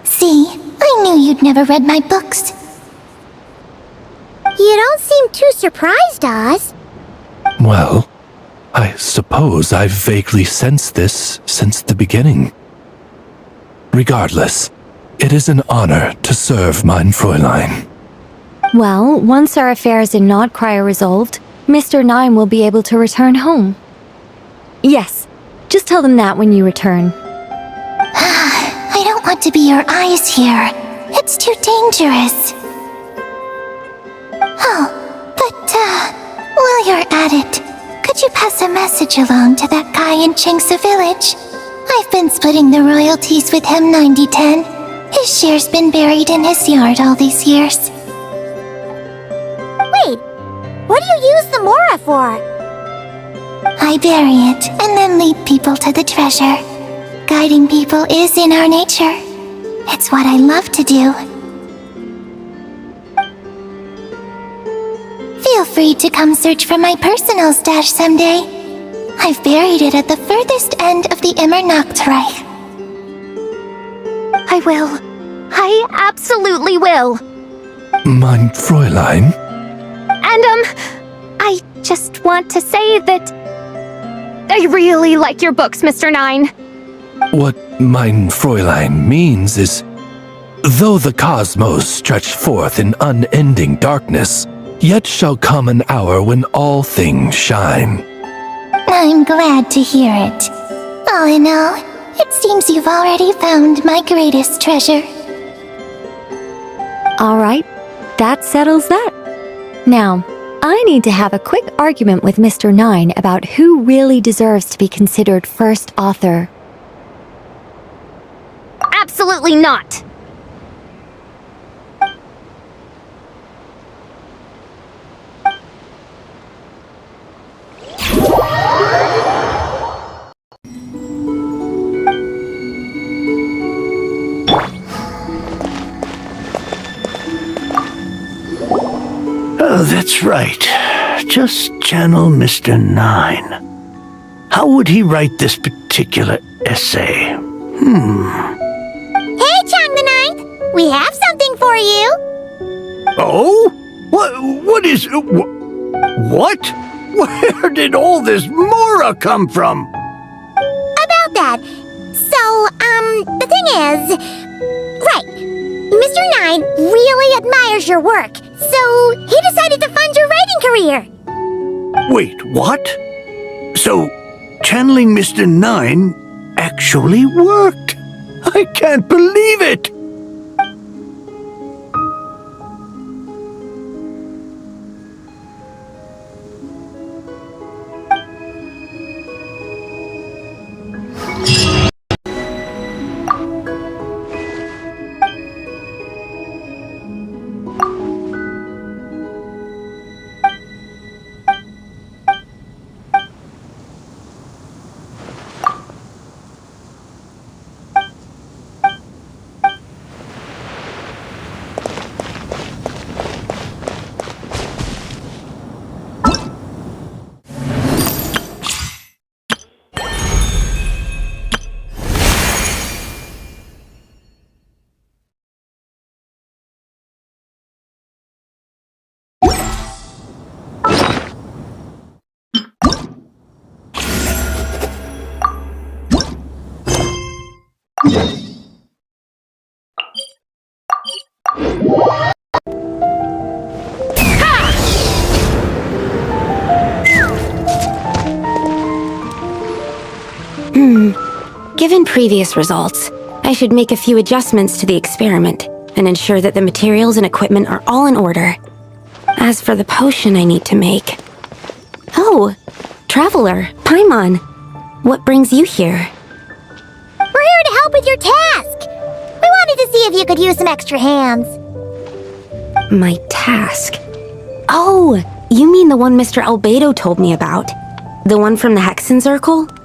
See, I knew you'd never read my books. You don't seem too surprised, Oz. Well, I suppose I've vaguely sensed this since the beginning. Regardless, it is an honor to serve mein Fräulein. Well, once our affairs in Knockcry are resolved, Mr. 9 will be able to return home. Yes, just tell them that when you return. I don't want to be your eyes here. It's too dangerous. Oh, but, while you're at it, could you pass a message along to that guy in Chengsa Village? I've been splitting the royalties with him 90-10. His share's been buried in his yard all these years. Wait, what do you use the Mora for? I bury it and then lead people to the treasure. Guiding people is in our nature. It's what I love to do. Feel free to come search for my personal stash someday. I've buried it at the furthest end of the Immernachtreich. I will. I absolutely will. Mein Fräulein? And, I just want to say that I really like your books, Mr. Nine. What mein Fräulein means is, though the cosmos stretch forth in unending darkness, yet shall come an hour when all things shine. I'm glad to hear it. All in all, it seems you've already found my greatest treasure. All right, that settles that. Now, I need to have a quick argument with Mr. Nine about who really deserves to be considered first author. Absolutely not. Oh, that's right. Just channel Mr. Nine. How would he write this particular essay? Hey, Chang the Ninth! We have something for you! Oh? What is... What? Where did all this Mora come from? About that. So, the thing is... Right. Mr. Nine really admires your work, so he decided to fund your writing career. Wait, what? So, channeling Mr. Nine actually worked? I can't believe it! Given previous results, I should make a few adjustments to the experiment and ensure that the materials and equipment are all in order. As for the potion I need to make... Oh, Traveler, Paimon, what brings you here? We're here to help with your task! We wanted to see if you could use some extra hands. My task? Oh, you mean the one Mr. Albedo told me about? The one from the Hexenzirkel?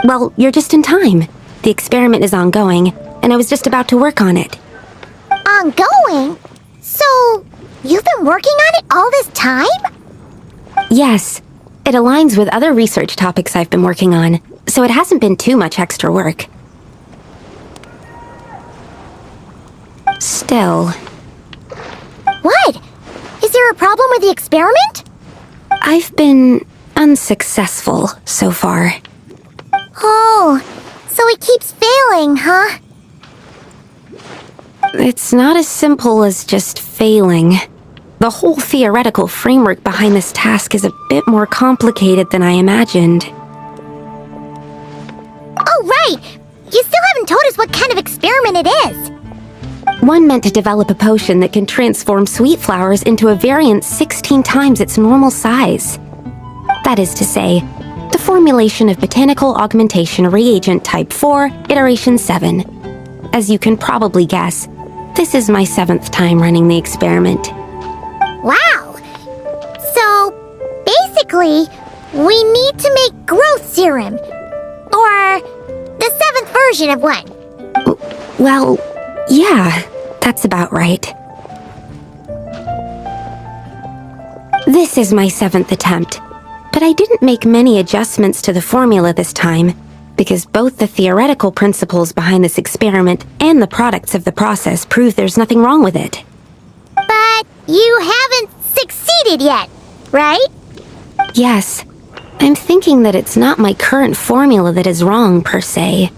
Well, you're just in time. The experiment is ongoing, and I was just about to work on it. Ongoing? So, you've been working on it all this time? Yes. It aligns with other research topics I've been working on, so it hasn't been too much extra work. Still... What? Is there a problem with the experiment? I've been unsuccessful so far. Oh, so it keeps failing, huh? It's not as simple as just failing. The whole theoretical framework behind this task is a bit more complicated than I imagined. Oh, right! You still haven't told us what kind of experiment it is. One meant to develop a potion that can transform sweet flowers into a variant 16 times its normal size. That is to say, the formulation of Botanical Augmentation Reagent Type 4, Iteration 7. As you can probably guess, this is my 7th time running the experiment. Wow! So, basically, we need to make growth serum. Or the 7th version of one. Well, Yeah, that's about right. This is my 7th attempt, but I didn't make many adjustments to the formula this time, because both the theoretical principles behind this experiment and the products of the process prove there's nothing wrong with it. But you haven't succeeded yet, right? Yes, I'm thinking that it's not my current formula that is wrong, per se,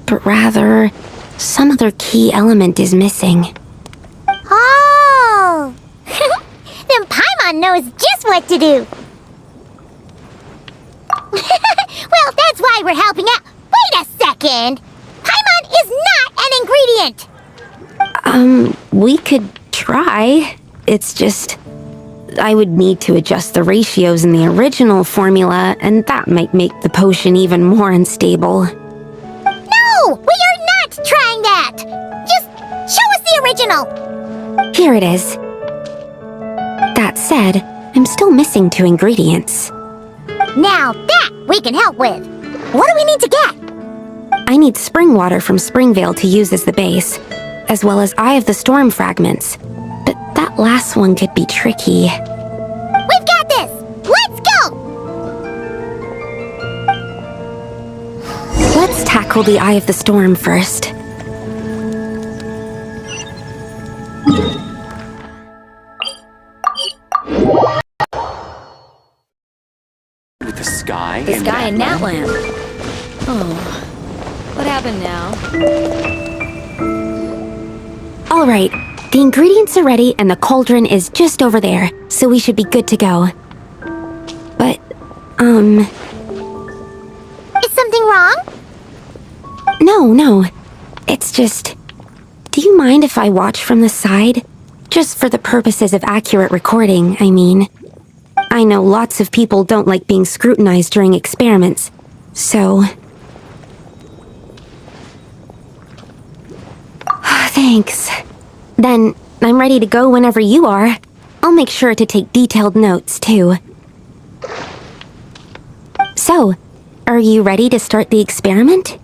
but rather, some other key element is missing. Oh! Then Paimon knows just what to do. Well, that's why we're helping out. Wait a second! Paimon is not an ingredient! We could try. It's just... I would need to adjust the ratios in the original formula, and that might make the potion even more unstable. No! We are not trying that! Just show us the original! Here it is. That said, I'm still missing 2 ingredients. Now that we can help with. What do we need to get? I need spring water from Springvale to use as the base, as well as Eye of the Storm fragments. But that last one could be tricky. We've got this! Let's go! Let's tackle the Eye of the Storm first. With the sky The sky in Natland. Oh, what happened now? All right, the ingredients are ready and the cauldron is just over there, so we should be good to go. But, Is something wrong? No. It's just... Do you mind if I watch from the side? Just for the purposes of accurate recording, I mean. I know lots of people don't like being scrutinized during experiments, so... Thanks. Then, I'm ready to go whenever you are. I'll make sure to take detailed notes, too. So, are you ready to start the experiment?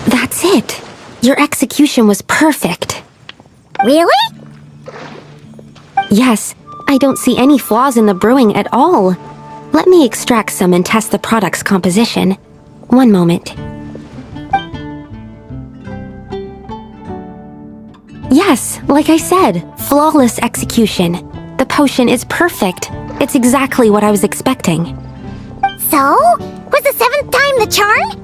That's it. Your execution was perfect. Really? Yes, I don't see any flaws in the brewing at all. Let me extract some and test the product's composition. One moment. Yes, like I said, flawless execution. The potion is perfect. It's exactly what I was expecting. So? Was the 7th time the charm?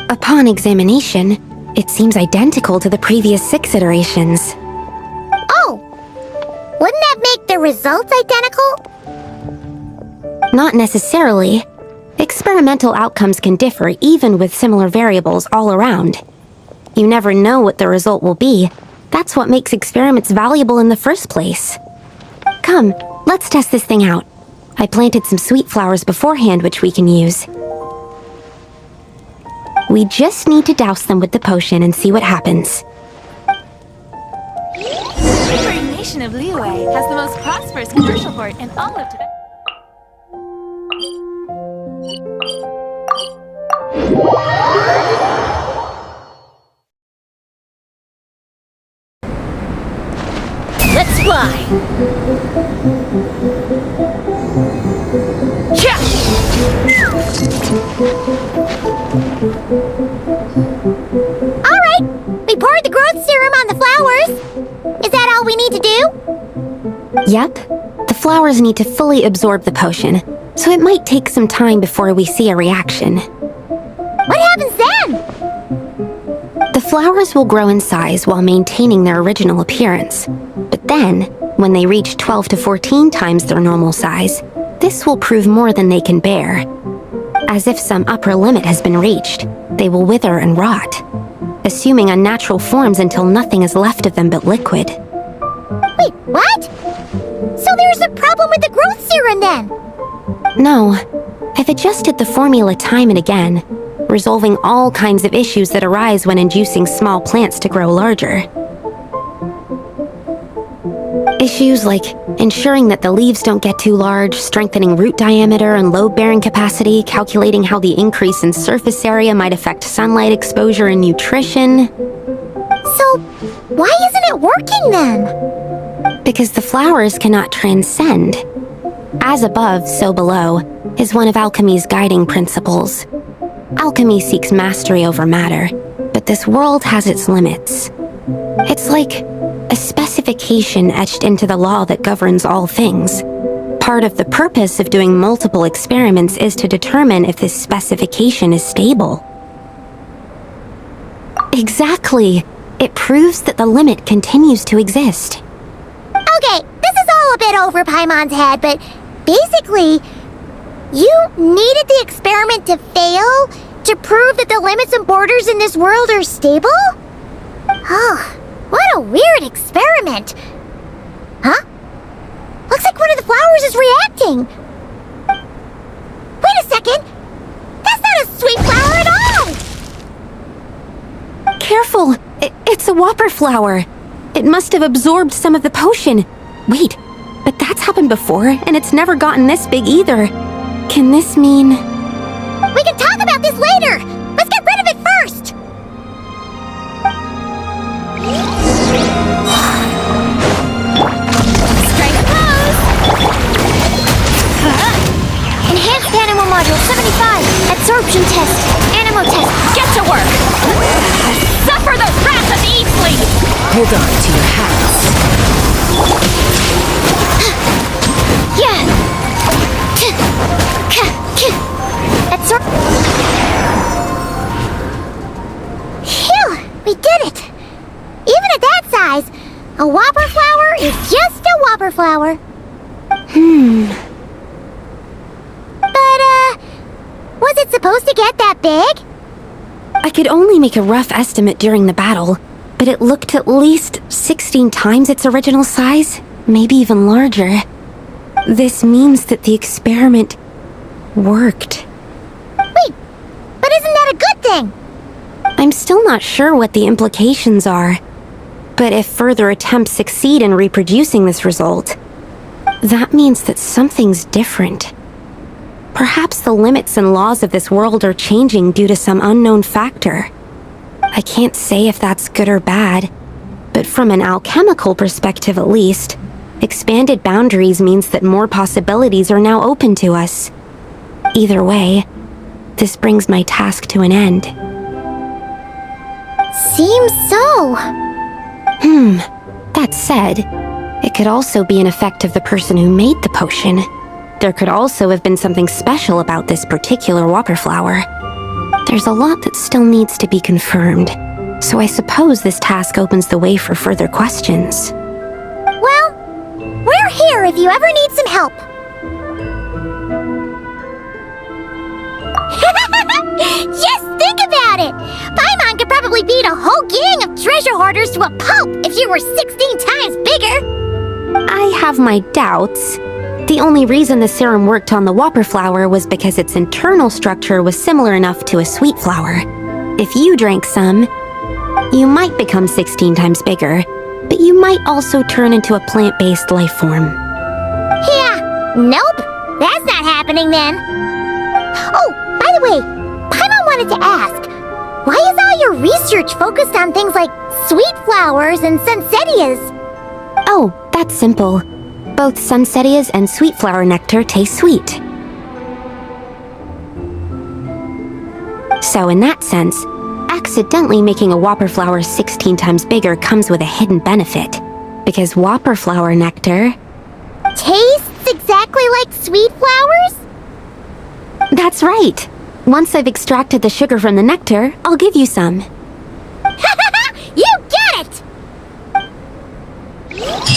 Upon examination, it seems identical to the previous 6 iterations. Oh! Wouldn't that make the results identical? Not necessarily. Experimental outcomes can differ even with similar variables all around. You never know what the result will be. That's what makes experiments valuable in the first place. Come, let's test this thing out. I planted some sweet flowers beforehand which we can use. We just need to douse them with the potion and see what happens. The great nation of Liyue has the most prosperous commercial port in all of Tibet. Alright, we poured the growth serum on the flowers. Is that all we need to do? Yep. The flowers need to fully absorb the potion, so it might take some time before we see a reaction. What happens then? The flowers will grow in size while maintaining their original appearance. But then, when they reach 12 to 14 times their normal size, this will prove more than they can bear. As if some upper limit has been reached, they will wither and rot, assuming unnatural forms until nothing is left of them but liquid. Wait, what? So there's a problem with the growth serum then? No, I've adjusted the formula time and again, resolving all kinds of issues that arise when inducing small plants to grow larger. Issues like ensuring that the leaves don't get too large, strengthening root diameter and load-bearing capacity, calculating how the increase in surface area might affect sunlight exposure and nutrition. So, why isn't it working then? Because the flowers cannot transcend. As above, so below, is one of alchemy's guiding principles. Alchemy seeks mastery over matter, but this world has its limits. It's like a specification etched into the law that governs all things. Part of the purpose of doing multiple experiments is to determine if this specification is stable. Exactly. It proves that the limit continues to exist. Okay, this is all a bit over Paimon's head, but basically, you needed the experiment to fail to prove that the limits and borders in this world are stable? Oh, what a weird experiment. Huh? Looks like one of the flowers is reacting. Wait a second. That's not a sweet flower at all! Careful! It's a whopper flower. It must have absorbed some of the potion. Wait, but that's happened before, and it's never gotten this big either. Can this mean... We can talk about this later! Let's get rid of it first! Strike a pose! Enhanced Animo Module 75. Absorption test. Animo test. Get to work! Suffer the wrath of Eastleaf! Hold on to your hats. Yeah! Phew! We did it! Even at that size, a whopper flower is just a whopper flower. But, was it supposed to get that big? I could only make a rough estimate during the battle, but it looked at least 16 times its original size, maybe even larger. This means that the experiment worked. Wait, but isn't that a good thing? I'm still not sure what the implications are, but if further attempts succeed in reproducing this result, that means that something's different. Perhaps the limits and laws of this world are changing due to some unknown factor. I can't say if that's good or bad, but from an alchemical perspective at least, expanded boundaries means that more possibilities are now open to us. Either way, this brings my task to an end. Seems so. That said, it could also be an effect of the person who made the potion. There could also have been something special about this particular whopper flower. There's a lot that still needs to be confirmed, so I suppose this task opens the way for further questions. Well, we're here if you ever need some help. Just think about it! Paimon could probably beat a whole gang of treasure hoarders to a pulp if you were 16 times bigger! I have my doubts. The only reason the serum worked on the whopper flower was because its internal structure was similar enough to a sweet flower. If you drank some, you might become 16 times bigger, but you might also turn into a plant-based life form. Yeah, nope, that's not happening then. Oh, by the way, Paimon wanted to ask, why is all your research focused on things like sweet flowers and sunsettias? Oh, that's simple. Both sunsettias and sweet flower nectar taste sweet. So in that sense, accidentally making a whopper flower 16 times bigger comes with a hidden benefit. Because whopper flower nectar... Tastes exactly like sweet flowers? That's right. Once I've extracted the sugar from the nectar, I'll give you some. You get it!